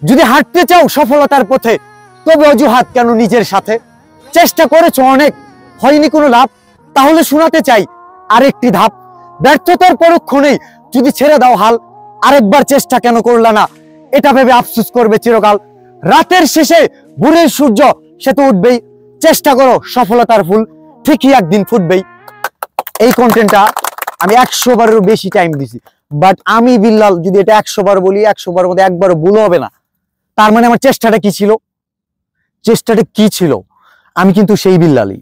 যদি হাঁটতে চাও সফলতার পথে, তবে অজুহাত কেন নিজের সাথে? চেষ্টা করেছো অনেক, হয়নি কোনো লাভ, তাহলে শোনাতে চাই আরেকটি ধাপ। ব্যর্থতার পরক্ষণেই যদি ছেড়ে দাও হাল, আরেকবার চেষ্টা কেন করলা না, এটা ভেবে আফসোস করবে চিরকাল। রাতের শেষে ভোরের সূর্য সে তো উঠবেই, চেষ্টা করো সফলতার ফুল ঠিকই একদিন ফুটবেই। এই কন্টেন্টটা আমি 100 বারেরও বেশি টাইম দিছি, বাট আমি বিল্লাল যদি এটা 100 বার বলি, 100 বারের মধ্যে একবারও ভুল হবে না। তার মানে আমার চেষ্টাটা কি ছিল? চেষ্টাটা কি ছিল? আমি কিন্তু সেই বিল্লালই,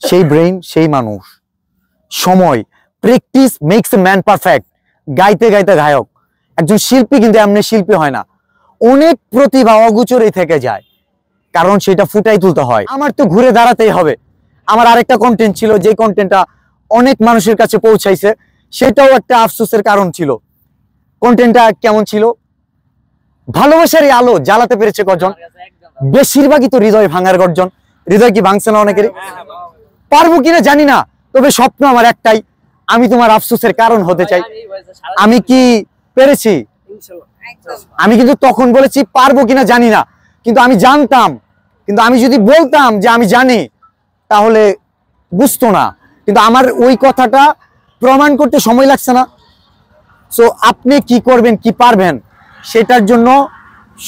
সেই ব্রেইন, সেই মানুষ। সময়, practice makes a man perfect. গাইতে গাইতে গায়ক। একজন শিল্পী কিন্তু এমনি শিল্পী হয় না, অনেক প্রতিভা অগোচরেই থেকে যায়, কারণ সেটা ফুটাই তুলতে হয়। আমার তো ঘুরে দাঁড়াতেই হবে। আমার আরেকটা কন্টেন্ট ছিল, যে কন্টেন্টটা অনেক মানুষের কাছে পৌঁছাইছে, সেটাও একটা আফসোসের কারণ ছিল। কন্টেন্টটা কেমন ছিল? ভালোবাসার এই আলো জ্বালাতে পেরেছে কজন? বেশিরভাগই তো হৃদয় ভাঙার গর্জন। হৃদয় কি ভাঙছে না অনেকেরই? পারবো কিনা জানি না, তবে স্বপ্ন আমার একটাই, আমি তোমার আফসোসের কারণ হতে চাই। আমি কি পেরেছি? আমি কিন্তু তখন বলেছি পারবো কিনা জানি না, কিন্তু আমি জানতাম। কিন্তু আমি যদি বলতাম যে আমি জানি, তাহলে বুঝতো না। কিন্তু আমার ওই কথাটা প্রমাণ করতে সময় লাগছে না। সো আপনি কি করবেন, কি পারবেন, সেটার জন্য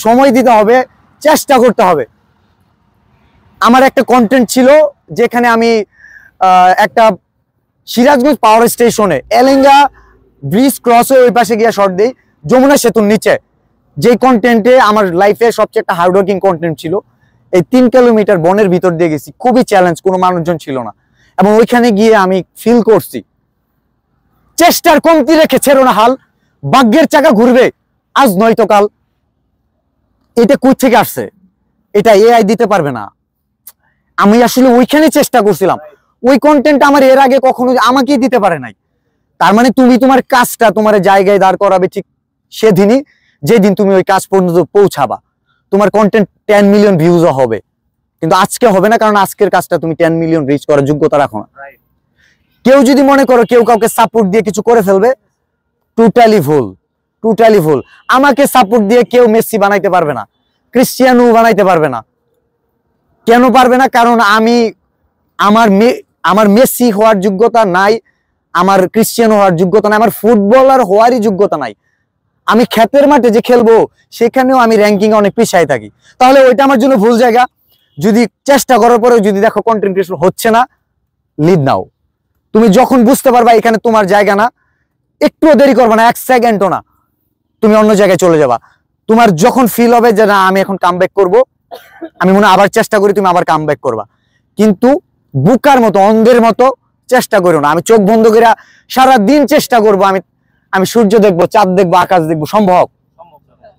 সময় দিতে হবে, চেষ্টা করতে হবে। আমার একটা কন্টেন্ট ছিল যেখানে আমি একটা সিরাজগঞ্জ পাওয়ার স্টেশনে এলেঙ্গা ব্রিজ ক্রস হয়ে ওই পাশে গিয়ে শর্ট দিই, যমুনা সেতুর নিচে। যে কন্টেন্টে আমার লাইফে সবচেয়ে একটা হার্ডওয়ার্কিং কন্টেন্ট ছিল। এই 3 কিলোমিটার বনের ভিতর দিয়ে গেছি, খুবই চ্যালেঞ্জ, কোনো মানুষজন ছিল না, এবং ওইখানে গিয়ে আমি ফিল করছি চেষ্টার কমতি রেখে ছেড়ো না হাল, ভাগ্যের চাকা ঘুরবে আজ নয়তো কাল। এটা কই থেকে আসছে? এটা এআই দিতে পারবে না। আমি আসলে ওইখানে চেষ্টা করছিলাম, ওই কন্টেন্ট আমার এর আগে কখনো আমাকেই দিতে পারে নাই। তার মানে তুমি তোমার কাজটা তোমার জায়গায় দাঁড় করাবে ঠিক সেদিনই, যেদিন তুমি ওই কাজ পর্যন্ত পৌঁছাবা। তোমার কন্টেন্ট 10 মিলিয়ন ভিউজও হবে, কিন্তু আজকে হবে না, কারণ আজকের কাজটা তুমি 10 মিলিয়ন রিচ করার যোগ্যতা রাখো না। কেউ যদি মনে করো কেউ কাউকে সাপোর্ট দিয়ে কিছু করে ফেলবে, টোটালি ভুল, টোটালি ভুল। আমাকে সাপোর্ট দিয়ে কেউ মেসি বানাইতে পারবে না, ক্রিস্টিয়ানো বানাইতে পারবে না। কেন পারবে না? কারণ আমি আমার মেসি হওয়ার যোগ্যতা নাই, আমার ক্রিস্টিয়ানো হওয়ার যোগ্যতা নাই, আমার ফুটবলার হওয়ারই যোগ্যতা নাই। আমি ক্ষেতের মাঠে যে খেলবো, সেখানেও আমি র্যাঙ্কিং অনেক পিছায় থাকি। তাহলে ওইটা আমার জন্য ভুল জায়গা। যদি চেষ্টা করার পরেও যদি দেখো কন্টেন্ট ক্রিয়েশন হচ্ছে না, লিভ নাও। তুমি যখন বুঝতে পারবা এখানে তোমার জায়গা না, একটুও দেরি করবে না, 1 সেকেন্ডও না, তুমি অন্য জায়গায় চলে যাবা। তোমার যখন ফিল হবে যে না আমি এখন কামব্যাক করবো, আমি মনে আবার চেষ্টা করি, তুমি আবার কামব্যাক করবা। কিন্তু বুকার মতো, অন্ধের মতো চেষ্টা করো না। আমি চোখ বন্ধ করে সারা দিন চেষ্টা করবো, আমি সূর্য দেখবো, চাঁদ দেখবো, আকাশ দেখবো, সম্ভব?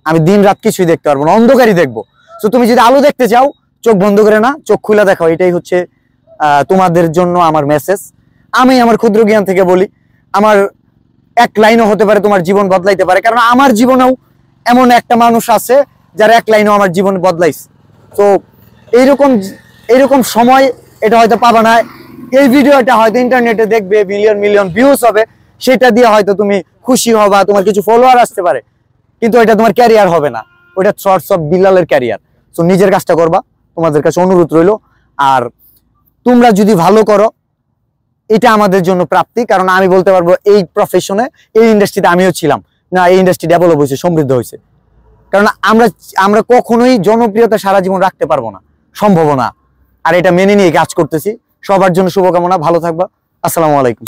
আমি দিন রাত কিছুই দেখতে পারবো না, অন্ধকারই দেখবো। তো তুমি যদি আলো দেখতে চাও, চোখ বন্ধ করে না, চোখ খুলে দেখাও। এটাই হচ্ছে তোমাদের জন্য আমার মেসেজ। আমি আমার ক্ষুদ্র জ্ঞান থেকে বলি, আমার এক লাইনও হতে পারে তোমার জীবন বদলাইতে পারে, কারণ আমার জীবনেও এমন একটা মানুষ আছে যার এক লাইনও আমার জীবন বদলাইছে। তো এইরকম সময় এটা হয়তো পাবা না। এই ভিডিওটা হয়তো ইন্টারনেটে দেখবে, মিলিয়ন মিলিয়ন ভিউজ হবে, সেটা দিয়ে হয়তো তুমি খুশি হবা, তোমার কিছু ফলোয়ার আসতে পারে, কিন্তু এটা তোমার ক্যারিয়ার হবে না। ওইটা শর্টস অফ বিল্লালের ক্যারিয়ার। তো নিজের কাজটা করবা, তোমাদের কাছে অনুরোধ রইল। আর তোমরা যদি ভালো করো, এটা আমাদের জন্য প্রাপ্তি। কারণ আমি বলতে পারবো এই প্রফেশনে, এই ইন্ডাস্ট্রিতে আমিও ছিলাম না, এই ইন্ডাস্ট্রি ডেভেলপ হয়েছে, সমৃদ্ধ হয়েছে। কারণ আমরা কখনোই জনপ্রিয়তা সারা জীবন রাখতে পারবো না, সম্ভব না। আর এটা মেনে নিয়ে কাজ করতেছি। সবার জন্য শুভকামনা, ভালো থাকবা। আসসালামু আলাইকুম।